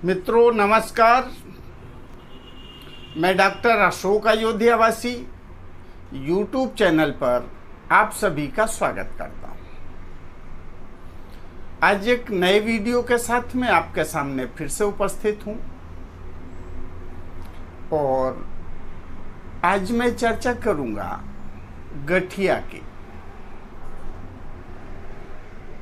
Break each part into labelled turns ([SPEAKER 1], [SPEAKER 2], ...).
[SPEAKER 1] मित्रों नमस्कार। मैं डॉक्टर अशोक अयोध्यावासी यूट्यूब चैनल पर आप सभी का स्वागत करता हूं। आज एक नए वीडियो के साथ मैं आपके सामने फिर से उपस्थित हूं और आज मैं चर्चा करूंगा गठिया की।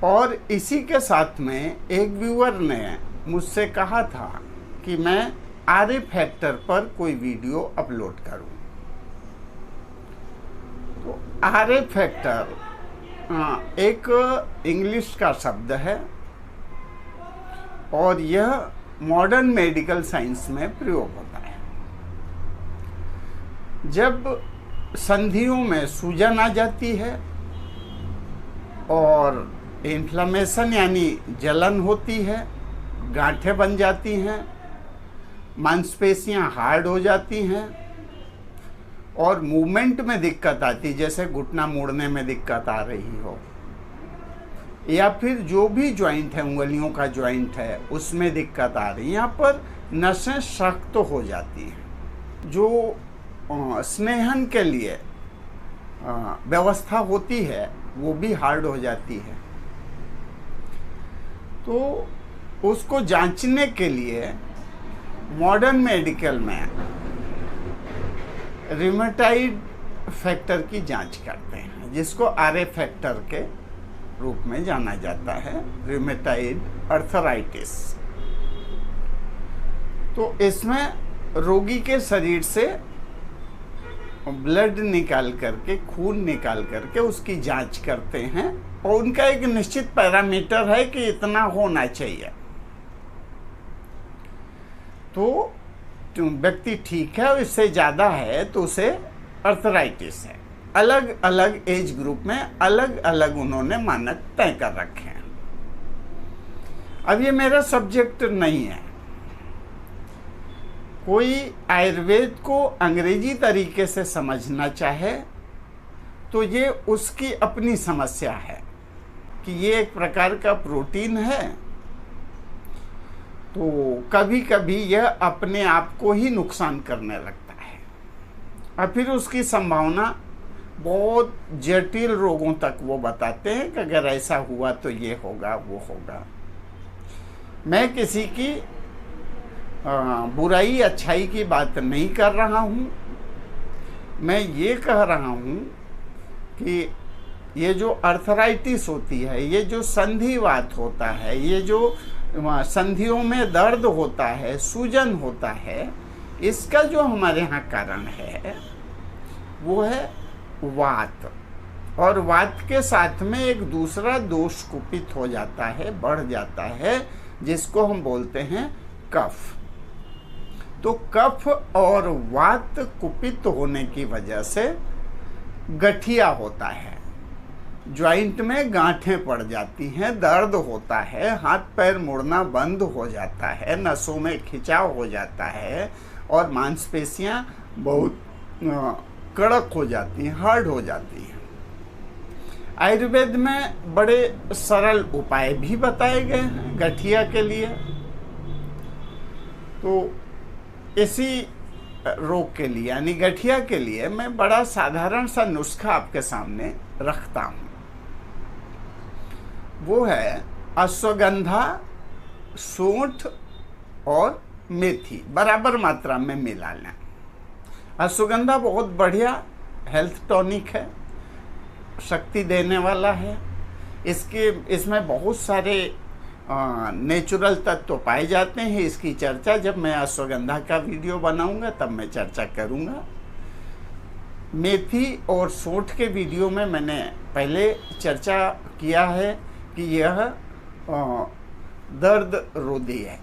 [SPEAKER 1] और इसी के साथ में एक व्यूअर ने मुझसे कहा था कि मैं आर फैक्टर पर कोई वीडियो अपलोड करूं। तो आर फैक्टर एक इंग्लिश का शब्द है और यह मॉडर्न मेडिकल साइंस में प्रयोग होता है। जब संधियों में सूजन आ जाती है और इन्फ्लेमेशन यानी जलन होती है, गांठें बन जाती हैं, मांसपेशियां हार्ड हो जाती हैं और मूवमेंट में दिक्कत आती, जैसे घुटना मोड़ने में दिक्कत आ रही हो या फिर जो भी जॉइंट है, उंगलियों का जॉइंट है, उसमें दिक्कत आ रही है। यहाँ पर नसें सख्त हो जाती हैं। जो स्नेहन के लिए व्यवस्था होती है वो भी हार्ड हो जाती है। तो उसको जांचने के लिए मॉडर्न मेडिकल में रिमेटॉइड फैक्टर की जांच करते हैं, जिसको आरए फैक्टर के रूप में जाना जाता है, रिमेटॉइड अर्थराइटिस। तो इसमें रोगी के शरीर से ब्लड निकाल करके, खून निकाल करके उसकी जांच करते हैं और उनका एक निश्चित पैरामीटर है कि इतना होना चाहिए। तो व्यक्ति ठीक है और इससे ज़्यादा है तो उसे अर्थराइटिस है। अलग अलग एज ग्रुप में अलग अलग उन्होंने मानक तय कर रखे हैं। अब ये मेरा सब्जेक्ट नहीं है। कोई आयुर्वेद को अंग्रेजी तरीके से समझना चाहे तो ये उसकी अपनी समस्या है कि ये एक प्रकार का प्रोटीन है, तो कभी कभी यह अपने आप को ही नुकसान करने लगता है और फिर उसकी संभावना बहुत जटिल रोगों तक वो बताते हैं कि अगर ऐसा हुआ तो ये होगा, वो होगा। मैं किसी की बुराई अच्छाई की बात नहीं कर रहा हूँ। मैं ये कह रहा हूँ कि ये जो अर्थराइटिस होती है, ये जो संधिवात होता है, ये जो संधियों में दर्द होता है, सूजन होता है, इसका जो हमारे यहाँ कारण है वो है वात। और वात के साथ में एक दूसरा दोष कुपित हो जाता है, बढ़ जाता है, जिसको हम बोलते हैं कफ। तो कफ और वात कुपित होने की वजह से गठिया होता है, ज्वाइंट में गांठें पड़ जाती हैं, दर्द होता है, हाथ पैर मुड़ना बंद हो जाता है, नसों में खिंचाव हो जाता है और मांसपेशियां बहुत कड़क हो जाती हैं, हार्ड हो जाती हैं। आयुर्वेद में बड़े सरल उपाय भी बताए गए हैं गठिया के लिए। तो इसी रोग के लिए यानी गठिया के लिए मैं बड़ा साधारण सा नुस्खा आपके सामने रखता हूँ। वो है अश्वगंधा, सूंठ और मेथी बराबर मात्रा में मिला लें। अश्वगंधा बहुत बढ़िया हेल्थ टॉनिक है, शक्ति देने वाला है। इसमें बहुत सारे नेचुरल तत्व पाए जाते हैं। इसकी चर्चा जब मैं अश्वगंधा का वीडियो बनाऊंगा तब मैं चर्चा करूंगा। मेथी और सूंठ के वीडियो में मैंने पहले चर्चा किया है कि यह दर्द रोधी है,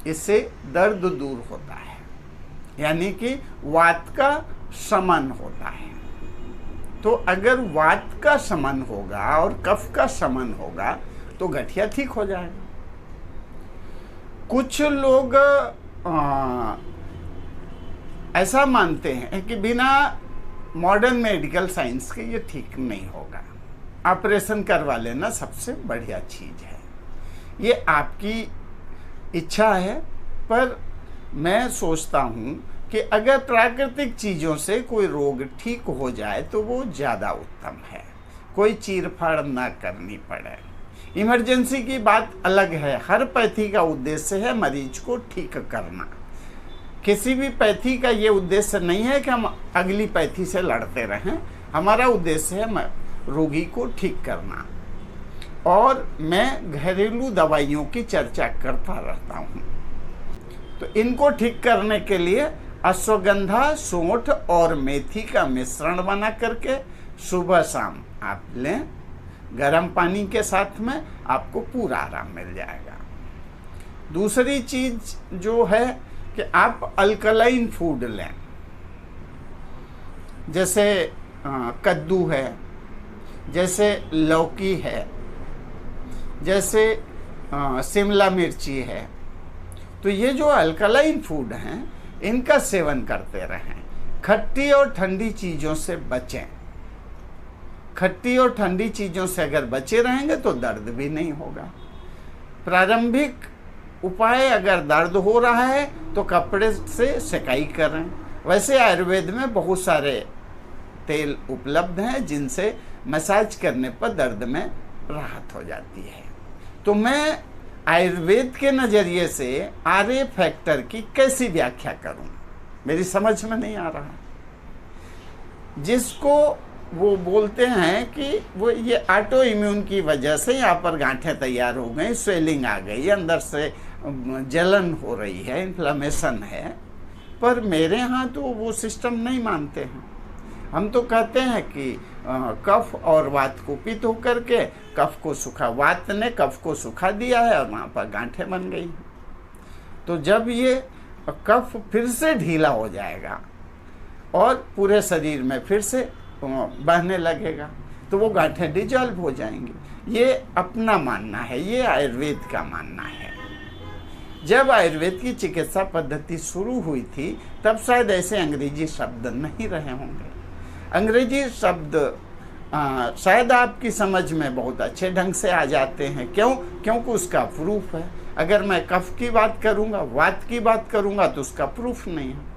[SPEAKER 1] इससे दर्द दूर होता है, यानी कि वात का शमन होता है। तो अगर वात का शमन होगा और कफ का शमन होगा तो गठिया ठीक हो जाएगा। कुछ लोग ऐसा मानते हैं कि बिना मॉडर्न मेडिकल साइंस के ये ठीक नहीं होगा, ऑपरेशन करवा लेना सबसे बढ़िया चीज़ है। ये आपकी इच्छा है, पर मैं सोचता हूँ कि अगर प्राकृतिक चीज़ों से कोई रोग ठीक हो जाए तो वो ज़्यादा उत्तम है, कोई चीरफाड़ ना करनी पड़े। इमरजेंसी की बात अलग है, हर पैथी का उद्देश्य है मरीज को ठीक करना। किसी भी पैथी का ये उद्देश्य नहीं है कि हम अगली पैथी से लड़ते रहें, हमारा उद्देश्य है रोगी को ठीक करना। और मैं घरेलू दवाइयों की चर्चा करता रहता हूँ। तो इनको ठीक करने के लिए अश्वगंधा, सूंठ और मेथी का मिश्रण बना करके सुबह शाम आप लें, गर्म पानी के साथ में, आपको पूरा आराम मिल जाएगा। दूसरी चीज जो है कि आप अल्कलाइन फूड लें, जैसे कद्दू है, जैसे लौकी है, जैसे शिमला मिर्ची है। तो ये जो अल्कलाइन फूड हैं इनका सेवन करते रहें। खट्टी और ठंडी चीज़ों से बचें। खट्टी और ठंडी चीज़ों से अगर बचे रहेंगे तो दर्द भी नहीं होगा। प्रारंभिक उपाय, अगर दर्द हो रहा है तो कपड़े से सिकाई करें। वैसे आयुर्वेद में बहुत सारे तेल उपलब्ध हैं जिनसे मसाज करने पर दर्द में राहत हो जाती है। तो मैं आयुर्वेद के नज़रिए से आर्य फैक्टर की कैसी व्याख्या करूं, मेरी समझ में नहीं आ रहा। जिसको वो बोलते हैं कि वो ये ऑटो इम्यून की वजह से यहाँ पर गांठें तैयार हो गई, स्वेलिंग आ गई, अंदर से जलन हो रही है, इन्फ्लेमेशन है। पर मेरे यहाँ तो वो सिस्टम नहीं मानते हैं। हम तो कहते हैं कि कफ और वात कुपित होकर के कफ को सुखा, वात ने कफ को सुखा दिया है और वहाँ पर गांठें बन गई। तो जब ये कफ फिर से ढीला हो जाएगा और पूरे शरीर में फिर से बहने लगेगा तो वो गांठें डिजॉल्व हो जाएंगी। ये अपना मानना है, ये आयुर्वेद का मानना है। जब आयुर्वेद की चिकित्सा पद्धति शुरू हुई थी तब शायद ऐसे अंग्रेजी शब्द नहीं रहे होंगे। अंग्रेजी शब्द शायद आपकी समझ में बहुत अच्छे ढंग से आ जाते हैं। क्योंकि उसका प्रूफ है। अगर मैं कफ की बात करूंगा, वात की बात करूंगा तो उसका प्रूफ नहीं है।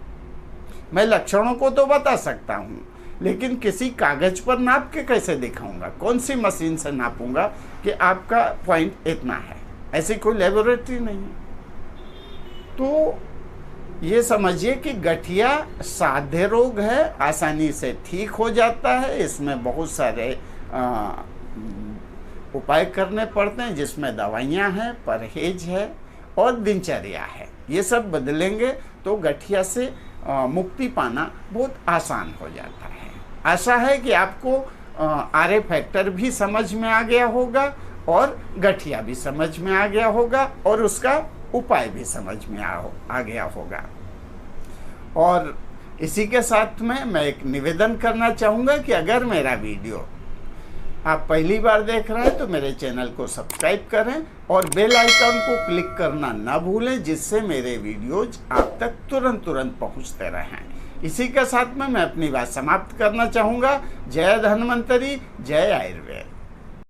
[SPEAKER 1] मैं लक्षणों को तो बता सकता हूं, लेकिन किसी कागज पर नाप के कैसे दिखाऊंगा? कौन सी मशीन से नापूंगा कि आपका पॉइंट इतना है? ऐसी कोई लेबोरेटरी नहीं है। तो ये समझिए कि गठिया साध्य रोग है, आसानी से ठीक हो जाता है। इसमें बहुत सारे उपाय करने पड़ते हैं, जिसमें दवाइयाँ हैं, परहेज है और दिनचर्या है। ये सब बदलेंगे तो गठिया से मुक्ति पाना बहुत आसान हो जाता है। आशा है कि आपको आर्य फैक्टर भी समझ में आ गया होगा और गठिया भी समझ में आ गया होगा और उसका उपाय भी समझ में आ गया होगा। और इसी के साथ में मैं एक निवेदन करना चाहूँगा कि अगर मेरा वीडियो आप पहली बार देख रहे हैं तो मेरे चैनल को सब्सक्राइब करें और बेल आइकन को क्लिक करना ना भूलें, जिससे मेरे वीडियोज आप तक तुरंत पहुँचते रहें। इसी के साथ में मैं अपनी बात समाप्त करना चाहूँगा। जय धन्वंतरी, जय आयुर्वेद।